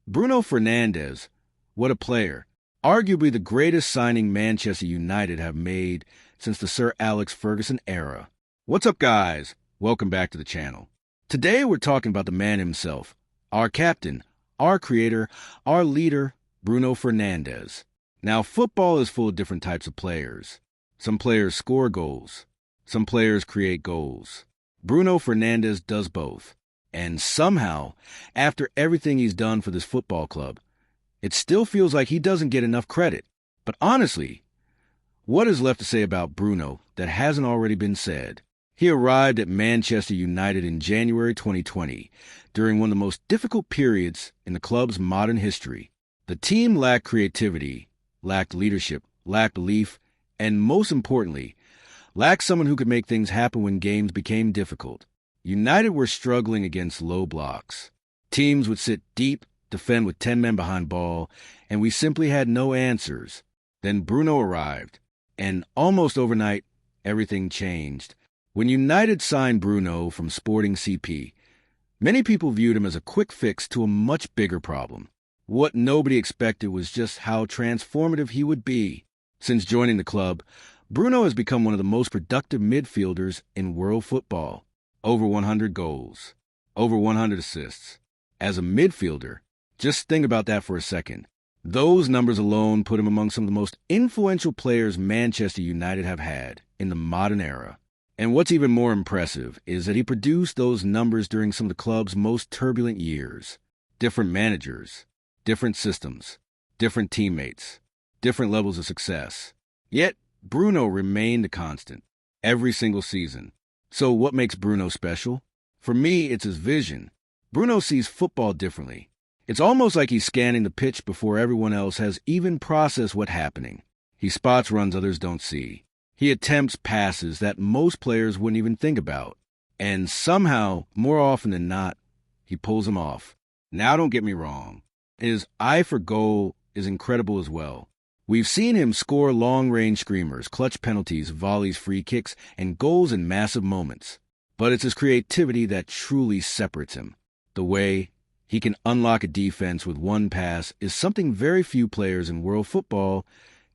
Bruno Fernandes, what a player. Arguably the greatest signing Manchester United have made since the Sir Alex Ferguson era. What's up, guys? Welcome back to the channel. Today we're talking about the man himself, our captain, our creator, our leader, Bruno Fernandes. Now, football is full of different types of players. Some players score goals. Some players create goals. Bruno Fernandes does both. And somehow, after everything he's done for this football club, it still feels like he doesn't get enough credit. But honestly, what is left to say about Bruno that hasn't already been said? He arrived at Manchester United in January 2020, during one of the most difficult periods in the club's modern history. The team lacked creativity, lacked leadership, lacked belief, and most importantly, lacked someone who could make things happen when games became difficult. United were struggling against low blocks. Teams would sit deep, defend with 10 men behind ball, and we simply had no answers. Then Bruno arrived, and almost overnight, everything changed. When United signed Bruno from Sporting CP, many people viewed him as a quick fix to a much bigger problem. What nobody expected was just how transformative he would be. Since joining the club, Bruno has become one of the most productive midfielders in world football. Over 100 goals, over 100 assists. As a midfielder, just think about that for a second. Those numbers alone put him among some of the most influential players Manchester United have had in the modern era. And what's even more impressive is that he produced those numbers during some of the club's most turbulent years. Different managers, different systems, different teammates, different levels of success. Yet, Bruno remained a constant every single season. So what makes Bruno special? For me, it's his vision. Bruno sees football differently. It's almost like he's scanning the pitch before everyone else has even processed what's happening. He spots runs others don't see. He attempts passes that most players wouldn't even think about. And somehow, more often than not, he pulls them off. Now, don't get me wrong. His eye for goal is incredible as well. We've seen him score long-range screamers, clutch penalties, volleys, free kicks, and goals in massive moments. But it's his creativity that truly separates him. The way he can unlock a defense with one pass is something very few players in world football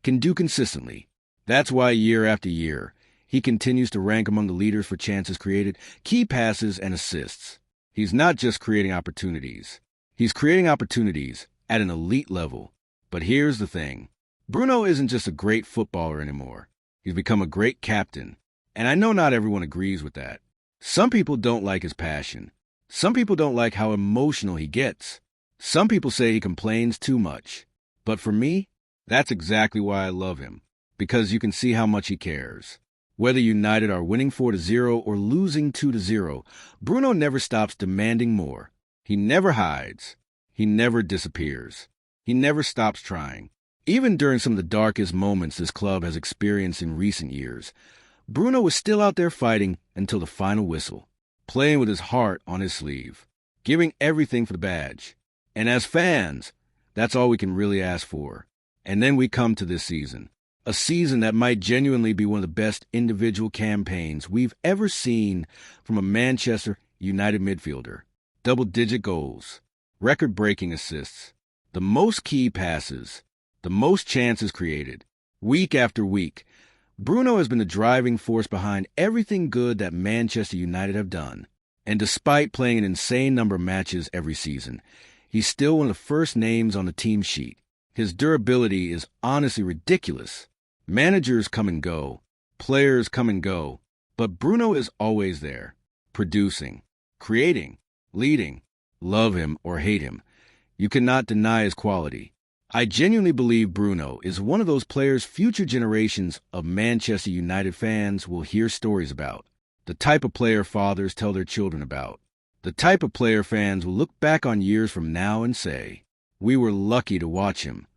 can do consistently. That's why year after year, he continues to rank among the leaders for chances created, key passes, and assists. He's not just creating opportunities. He's creating opportunities at an elite level. But here's the thing. Bruno isn't just a great footballer anymore. He's become a great captain. And I know not everyone agrees with that. Some people don't like his passion. Some people don't like how emotional he gets. Some people say he complains too much. But for me, that's exactly why I love him. Because you can see how much he cares. Whether United are winning 4-0 or losing 2-0, Bruno never stops demanding more. He never hides. He never disappears. He never stops trying. Even during some of the darkest moments this club has experienced in recent years, Bruno was still out there fighting until the final whistle, playing with his heart on his sleeve, giving everything for the badge. And as fans, that's all we can really ask for. And then we come to this season, a season that might genuinely be one of the best individual campaigns we've ever seen from a Manchester United midfielder. Double-digit goals, record-breaking assists, the most key passes, the most chances created. Week after week, Bruno has been the driving force behind everything good that Manchester United have done. And despite playing an insane number of matches every season, he's still one of the first names on the team sheet. His durability is honestly ridiculous. Managers come and go, players come and go, but Bruno is always there, producing, creating, leading. Love him or hate him, you cannot deny his quality. I genuinely believe Bruno is one of those players future generations of Manchester United fans will hear stories about. The type of player fathers tell their children about. The type of player fans will look back on years from now and say, we were lucky to watch him.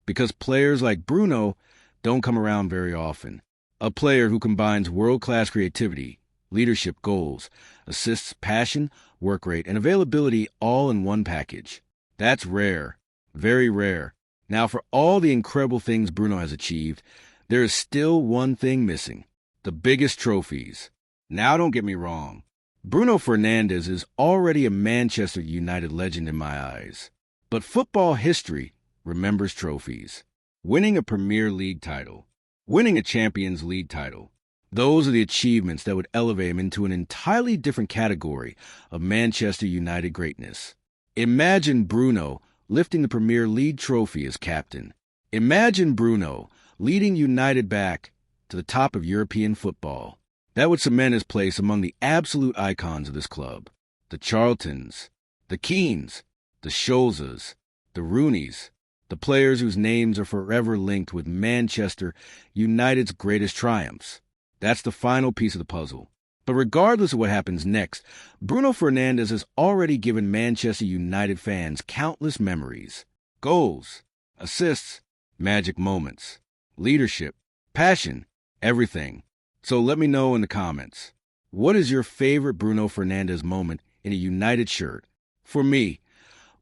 Because players like Bruno don't come around very often. A player who combines world-class creativity, leadership, goals, assists, passion, work rate, and availability all in one package. That's rare. Very rare. Now, for all the incredible things Bruno has achieved, there is still one thing missing. The biggest trophies. Now, don't get me wrong. Bruno Fernandes is already a Manchester United legend in my eyes. But football history remembers trophies. Winning a Premier League title, winning a Champions League title. Those are the achievements that would elevate him into an entirely different category of Manchester United greatness. Imagine Bruno lifting the Premier League trophy as captain. Imagine Bruno leading United back to the top of European football. That would cement his place among the absolute icons of this club. The Charltons, the Keanes, the Scholzes, the Rooneys, the players whose names are forever linked with Manchester United's greatest triumphs. That's the final piece of the puzzle. But regardless of what happens next, Bruno Fernandes has already given Manchester United fans countless memories. Goals, assists, magic moments, leadership, passion, everything. So let me know in the comments. What is your favorite Bruno Fernandes moment in a United shirt? For me,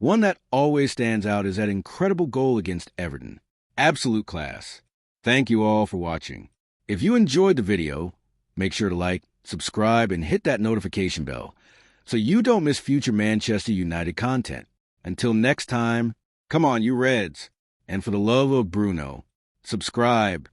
one that always stands out is that incredible goal against Everton. Absolute class. Thank you all for watching. If you enjoyed the video, make sure to like, subscribe, and hit that notification bell so you don't miss future Manchester United content. Until next time, come on, you Reds. And for the love of Bruno, subscribe